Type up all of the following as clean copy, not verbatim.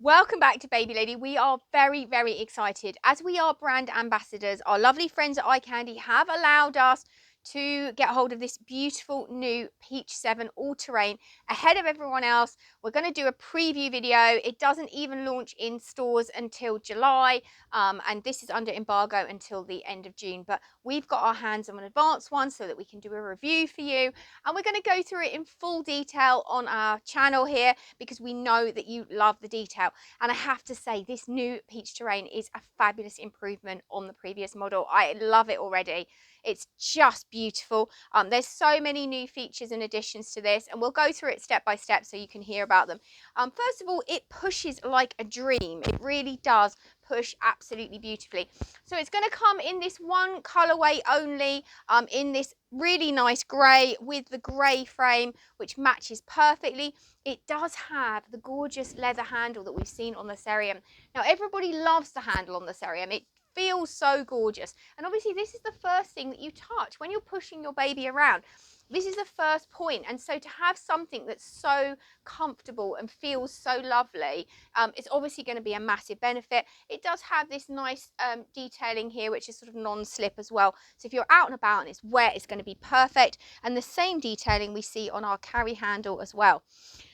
Welcome back to Baby Lady. We are very, very excited. As we are brand ambassadors, our lovely friends at iCandy have allowed us to get hold of this beautiful new Peach 7 all-terrain ahead of everyone else. We're going to do a preview video. It doesn't even launch in stores until July, and this is under embargo until the end of June. But we've got our hands on an advanced one so that we can do a review for you. And we're going to go through it in full detail on our channel here because we know that you love the detail. And I have to say, this new Peach Terrain is a fabulous improvement on the previous model. I love it already. It's just beautiful. There's so many new features and additions to this, and we'll go through it step by step so you can hear about them. First of all, it pushes like a dream. It really does push absolutely beautifully. So it's going to come in this one colorway only, in this really nice grey with the grey frame, which matches perfectly. It does have the gorgeous leather handle that we've seen on the Cerium. Now, everybody loves the handle on the Cerium. It feels so gorgeous. And obviously, this is the first thing that you touch when you're pushing your baby around. This is the first point. And so to have something that's so comfortable and feels so lovely, it's obviously going to be a massive benefit. It does have this nice detailing here, which is sort of non-slip as well. So if you're out and about and it's wet, it's going to be perfect. And the same detailing we see on our carry handle as well.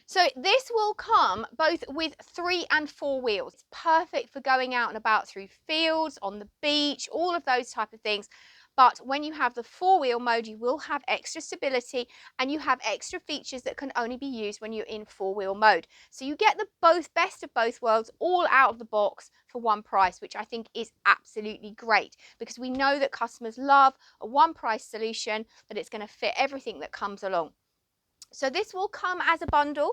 So this will come both with 3 and 4 wheels. It's perfect for going out and about through fields, on the beach, all of those type of things. But when you have the 4-wheel mode, you will have extra stability and you have extra features that can only be used when you're in 4-wheel mode. So you get the best of both worlds all out of the box for one price, which I think is absolutely great because we know that customers love a one price solution, that it's going to fit everything that comes along. So this will come as a bundle.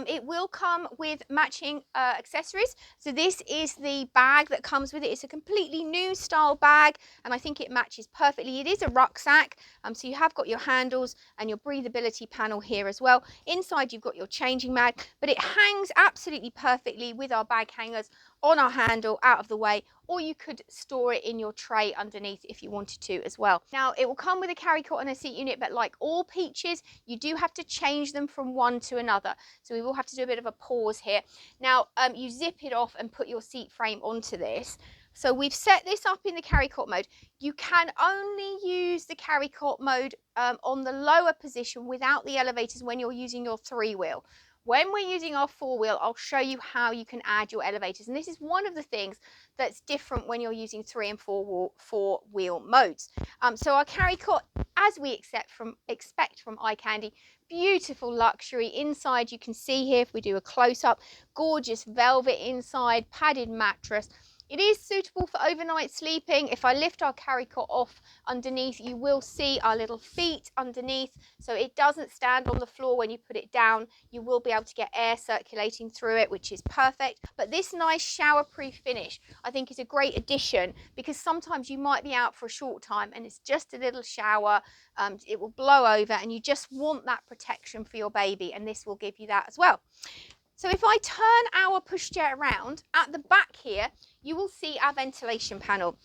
It will come with matching accessories. So this is the bag that comes with it. It's a completely new style bag, and I think it matches perfectly. It is a rucksack, so you have got your handles and your breathability panel here as well. Inside you've got your changing mat, but it hangs absolutely perfectly with our bag hangers on our handle out of the way, or you could store it in your tray underneath if you wanted to as well. Now, it will come with a Carrycot and a seat unit, but like all Peaches, you do have to change them from one to another. So we will have to do a bit of a pause here. Now, you zip it off and put your seat frame onto this. So we've set this up in the Carrycot mode. You can only use the Carrycot mode on the lower position without the elevators when you're using your 3-wheel. When we're using our 4-wheel, I'll show you how you can add your elevators. And this is one of the things that's different when you're using 3 and 4-wheel modes. So our Carrycot, as we expect from iCandy, beautiful luxury. Inside, you can see here, if we do a close-up, gorgeous velvet inside, padded mattress. It is suitable for overnight sleeping. If I lift our Carrycot off underneath, you will see our little feet underneath. So it doesn't stand on the floor when you put it down. You will be able to get air circulating through it, which is perfect. But this nice shower-proof finish, I think, is a great addition because sometimes you might be out for a short time and it's just a little shower. It will blow over and you just want that protection for your baby, and this will give you that as well. So if I turn our pushchair around, at the back here, you will see our ventilation panel.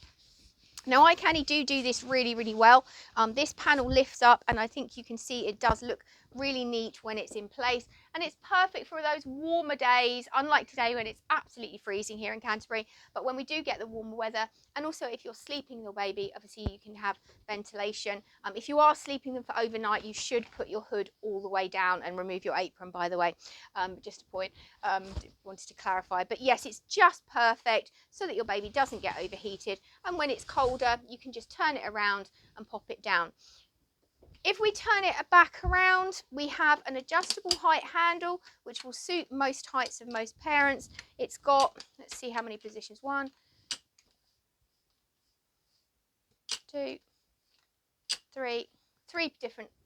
Now, iCandy do this really, really well. This panel lifts up, and I think you can see it does look really neat when it's in place, and it's perfect for those warmer days, unlike today when it's absolutely freezing here in Canterbury. But when we do get the warmer weather, and also if you're sleeping your baby, obviously you can have ventilation. If you are sleeping them for overnight, you should put your hood all the way down and remove your apron, by the way. Just a point, wanted to clarify. But yes, it's just perfect so that your baby doesn't get overheated, and when it's colder, you can just turn it around and pop it down. If we turn it back around, we have an adjustable height handle, which will suit most heights of most parents. It's got, let's see how many positions, 1, 2, 3,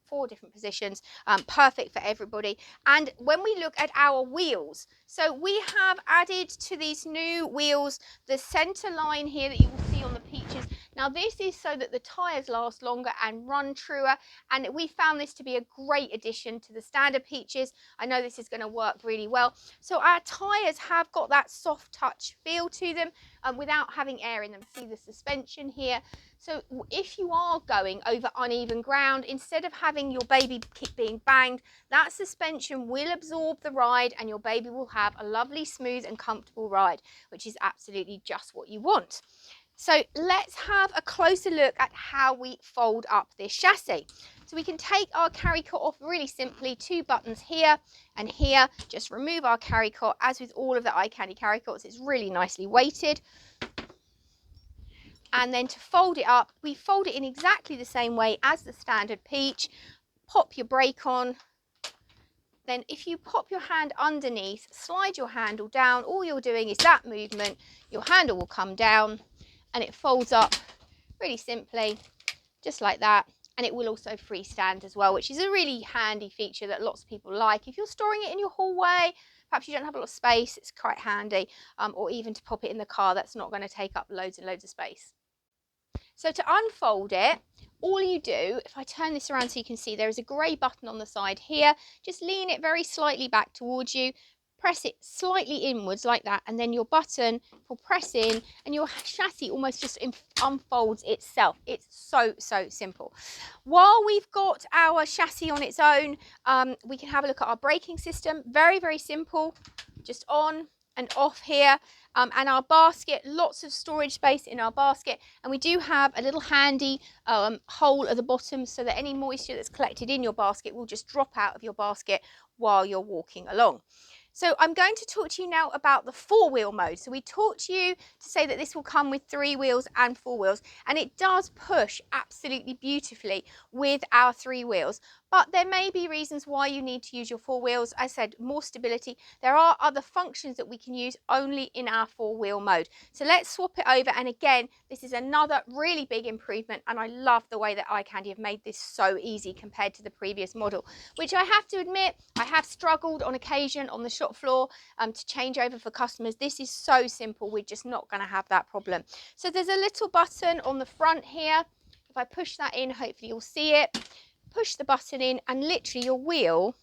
4 different positions, perfect for everybody. And when we look at our wheels, so we have added to these new wheels the center line here that you will see on the Peaches. Now this is so that the tyres last longer and run truer, and we found this to be a great addition to the standard Peaches. I know this is going to work really well. So our tyres have got that soft touch feel to them without having air in them. See the suspension here. So if you are going over uneven ground, instead of having your baby keep being banged, that suspension will absorb the ride and your baby will have a lovely, smooth and comfortable ride, which is absolutely just what you want. So let's have a closer look at how we fold up this chassis. So we can take our Carrycot off really simply, 2 buttons here and here. Just remove our Carrycot. As with all of the iCandy Carrycots, it's really nicely weighted. And then to fold it up, we fold it in exactly the same way as the standard Peach. Pop your brake on. Then if you pop your hand underneath, slide your handle down, all you're doing is that movement, your handle will come down and it folds up really simply, just like that. And it will also freestand as well, which is a really handy feature that lots of people like. If you're storing it in your hallway, perhaps you don't have a lot of space, it's quite handy, or even to pop it in the car, that's not going to take up loads and loads of space. So to unfold it, all you do, if I turn this around so you can see, there is a grey button on the side here. Just lean it very slightly back towards you, press it slightly inwards like that, and then your button will press in and your chassis almost just unfolds itself. It's so simple. While we've got our chassis on its own, we can have a look at our braking system. Very simple, just on and off here. And our basket, lots of storage space in our basket, and we do have a little handy hole at the bottom so that any moisture that's collected in your basket will just drop out of your basket while you're walking along. So I'm going to talk to you now about the 4-wheel mode. So we taught you to say that this will come with 3 wheels and 4 wheels, and it does push absolutely beautifully with our 3 wheels. But there may be reasons why you need to use your 4 wheels. I said more stability. There are other functions that we can use only in our 4-wheel mode. So let's swap it over. And again, this is another really big improvement. And I love the way that iCandy have made this so easy compared to the previous model, which I have to admit, I have struggled on occasion on the shop floor to change over for customers. This is so simple. We're just not going to have that problem. So there's a little button on the front here. If I push that in, hopefully you'll see it. Push the button in and literally your wheel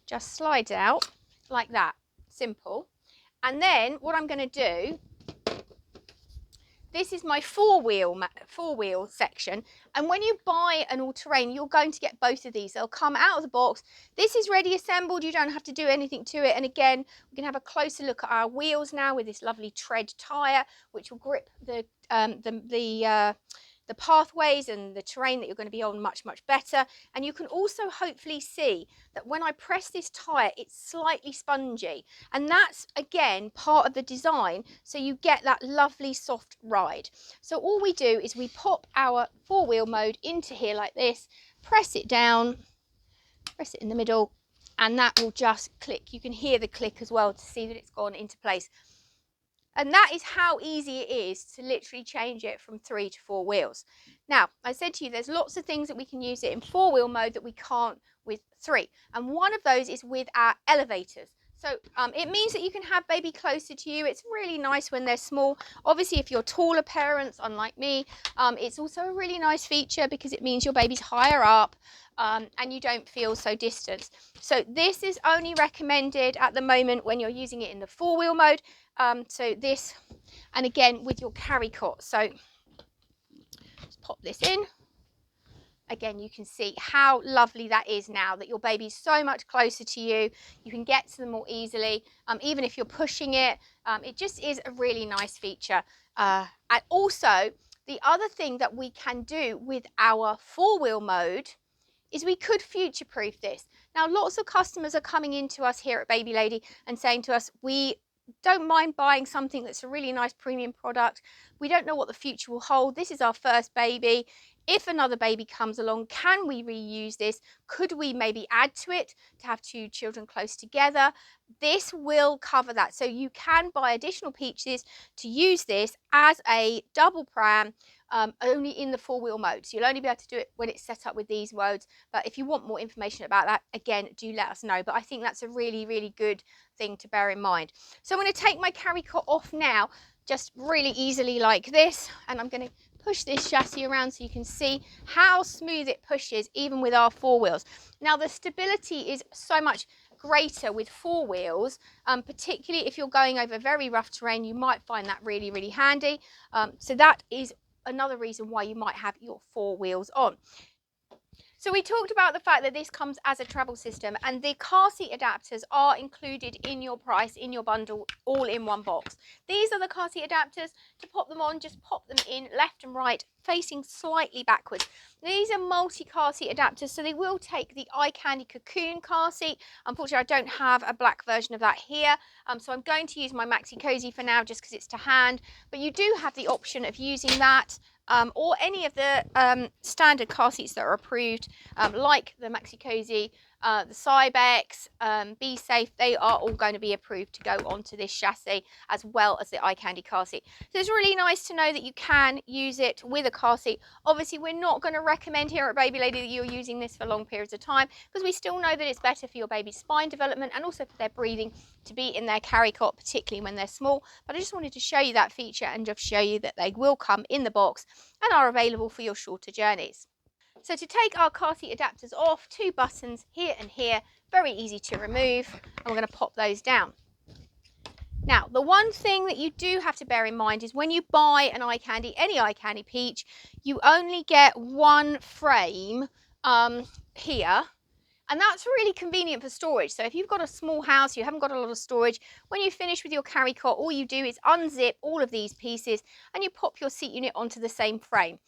just slides out like that. Simple. And then what I'm going to do, this is my 4-wheel section, and when you buy an all-terrain you're going to get both of these. They'll come out of the box. This is ready assembled, you don't have to do anything to it. And again, we can have a closer look at our wheels now with this lovely tread tyre, which will grip the pathways and the terrain that you're going to be on much better. And you can also hopefully see that when I press this tyre, it's slightly spongy, and that's again part of the design, so you get that lovely soft ride. So all we do is we pop our 4-wheel mode into here like this, press it down, press it in the middle, and that will just click. You can hear the click as well to see that it's gone into place. And that is how easy it is to literally change it from 3 to 4 wheels. Now, I said to you, there's lots of things that we can use it in 4-wheel mode that we can't with 3. And one of those is with our elevators. So it means that you can have baby closer to you. It's really nice when they're small. Obviously, if you're taller parents, unlike me, it's also a really nice feature because it means your baby's higher up and you don't feel so distant. So this is only recommended at the moment when you're using it in the 4-wheel mode. So this, and again with your Carrycot. So just pop this in. Again, you can see how lovely that is now that your baby's so much closer to you. You can get to them more easily. Even if you're pushing it, it just is a really nice feature. And also, the other thing that we can do with our 4-wheel mode is we could future-proof this. Now, lots of customers are coming into us here at Baby Lady and saying to us, we don't mind buying something that's a really nice premium product. We don't know what the future will hold. This is our first baby. If another baby comes along, can we reuse this? Could we maybe add to it to have 2 children close together? This will cover that. So you can buy additional Peaches to use this as a double pram, only in the 4-wheel mode. So you'll only be able to do it when it's set up with these modes. But if you want more information about that, again, do let us know. But I think that's a really good thing to bear in mind. So I'm going to take my Carrycot off now, just really easily like this, and I'm going to push this chassis around so you can see how smooth it pushes even with our 4 wheels. Now the stability is so much greater with 4 wheels, particularly if you're going over very rough terrain. You might find that really, really handy. So that is another reason why you might have your 4 wheels on. So we talked about the fact that this comes as a travel system, and the car seat adapters are included in your price, in your bundle, all in one box. These are the car seat adapters. To pop them on, just pop them in left and right, facing slightly backwards. These are multi-car seat adapters, so they will take the iCandy Cocoon car seat. Unfortunately, I don't have a black version of that here, so I'm going to use my Maxi Cozy for now just because it's to hand, but you do have the option of using that or any of the standard car seats that are approved, like the Maxi Cozy, the Cybex, Be Safe. They are all going to be approved to go onto this chassis, as well as the iCandy car seat. So it's really nice to know that you can use it with a car seat. Obviously, we're not going to recommend here at Baby Lady that you're using this for long periods of time, because we still know that it's better for your baby's spine development and also for their breathing to be in their Carrycot, particularly when they're small. But I just wanted to show you that feature and just show you that they will come in the box and are available for your shorter journeys. So to take our car seat adapters off, 2 buttons here and here, very easy to remove, and we're going to pop those down. Now, the one thing that you do have to bear in mind is when you buy an iCandy, any iCandy Peach, you only get one frame here. And that's really convenient for storage. So if you've got a small house, you haven't got a lot of storage, when you finish with your Carrycot, all you do is unzip all of these pieces and you pop your seat unit onto the same frame.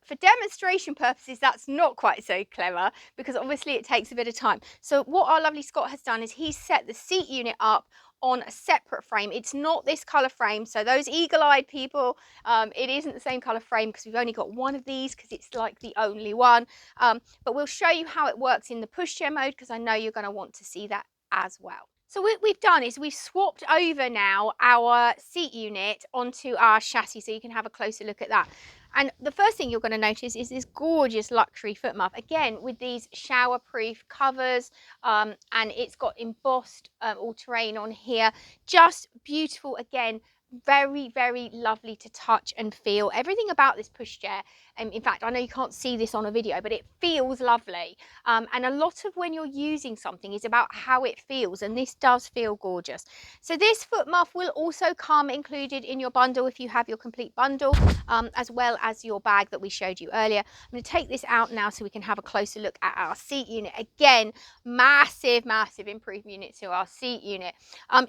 For demonstration purposes, that's not quite so clever, because obviously it takes a bit of time. So what our lovely Scott has done is he's set the seat unit up on a separate frame. It's not this colour frame, so those eagle-eyed people, it isn't the same colour frame because we've only got one of these because it's like the only one. But we'll show you how it works in the pushchair mode, because I know you're going to want to see that as well. So what we've done is we've swapped over now our seat unit onto our chassis, so you can have a closer look at that. And the first thing you're going to notice is this gorgeous luxury foot muff, again with these shower-proof covers, and it's got embossed all-terrain on here. Just beautiful, again, very, very lovely to touch and feel. Everything about this pushchair, in fact, I know you can't see this on a video, but it feels lovely. And a lot of when you're using something is about how it feels, and this does feel gorgeous. So this foot muff will also come included in your bundle if you have your complete bundle, as well as your bag that we showed you earlier. I'm going to take this out now so we can have a closer look at our seat unit. Again, massive, massive improvement unit to our seat unit.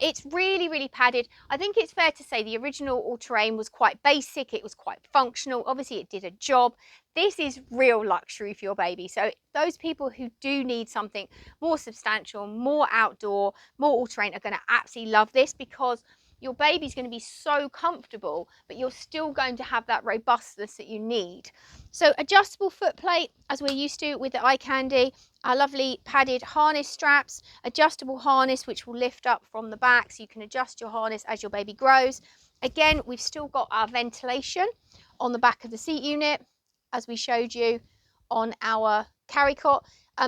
It's really, really padded. I think it's fair to say the original all-terrain was quite basic. It was quite functional. Obviously, it did a job. This is real luxury for your baby. So those people who do need something more substantial, more outdoor, more all-terrain are going to absolutely love this, because your baby's going to be so comfortable, but you're still going to have that robustness that you need. So adjustable foot plate, as we're used to with the iCandy, our lovely padded harness straps, adjustable harness which will lift up from the back so you can adjust your harness as your baby grows. Again, we've still got our ventilation on the back of the seat unit, as we showed you on our Carrycot.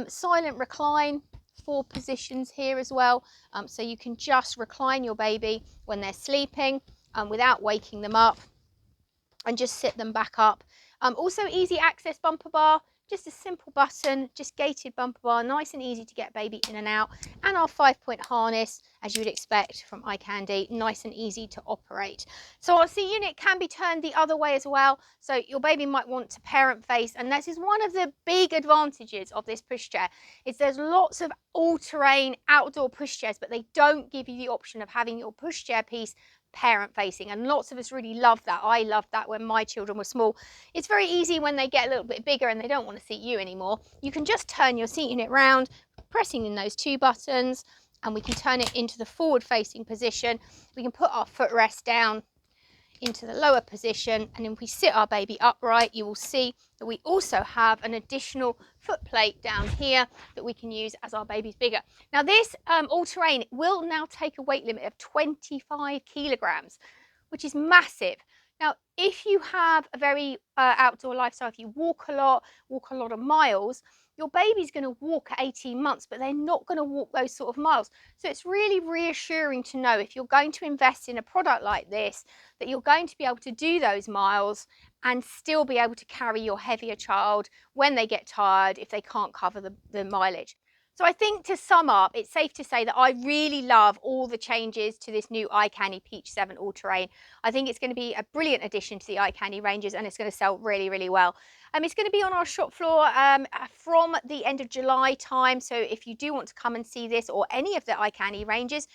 Silent recline, 4 positions here as well, so you can just recline your baby when they're sleeping without waking them up, and just sit them back up. Also easy access bumper bar, just a simple button, just gated bumper bar, nice and easy to get baby in and out. And our 5-point harness, as you would expect from iCandy, nice and easy to operate. So our seat unit can be turned the other way as well, so your baby might want to parent face, and this is one of the big advantages of this pushchair, is there's lots of all-terrain outdoor pushchairs, but they don't give you the option of having your pushchair piece parent facing, and lots of us really love that. I loved that when my children were small. It's very easy when they get a little bit bigger and they don't want to seat you anymore. You can just turn your seat unit round, pressing in those 2 buttons, and we can turn it into the forward facing position. We can put our footrest down into the lower position, and if we sit our baby upright, you will see that we also have an additional foot plate down here that we can use as our baby's bigger. Now this all-terrain will now take a weight limit of 25 kilograms, which is massive. Now, if you have a very outdoor lifestyle, if you walk a lot of miles, your baby's going to walk at 18 months, but they're not going to walk those sort of miles. So it's really reassuring to know if you're going to invest in a product like this, that you're going to be able to do those miles and still be able to carry your heavier child when they get tired if they can't cover the mileage. So I think, to sum up, it's safe to say that I really love all the changes to this new iCandy Peach 7 All-Terrain. I think it's going to be a brilliant addition to the iCandy ranges, and it's going to sell really, really well. It's going to be on our shop floor from the end of July time. So if you do want to come and see this or any of the iCandy ranges,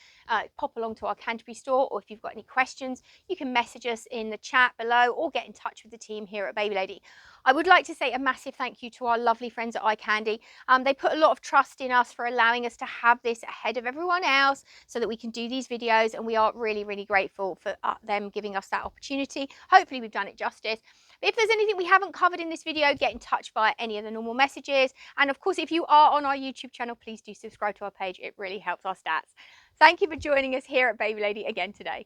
pop along to our Canterbury store, or if you've got any questions, you can message us in the chat below or get in touch with the team here at Baby Lady. I would like to say a massive thank you to our lovely friends at iCandy. They put a lot of trust in us for allowing us to have this ahead of everyone else so that we can do these videos, and we are really, really grateful for them giving us that opportunity. Hopefully we've done it justice. But if there's anything we haven't covered in this video, get in touch via any of the normal messages. And of course, if you are on our YouTube channel, please do subscribe to our page. It really helps our stats. Thank you for joining us here at Baby Lady again today.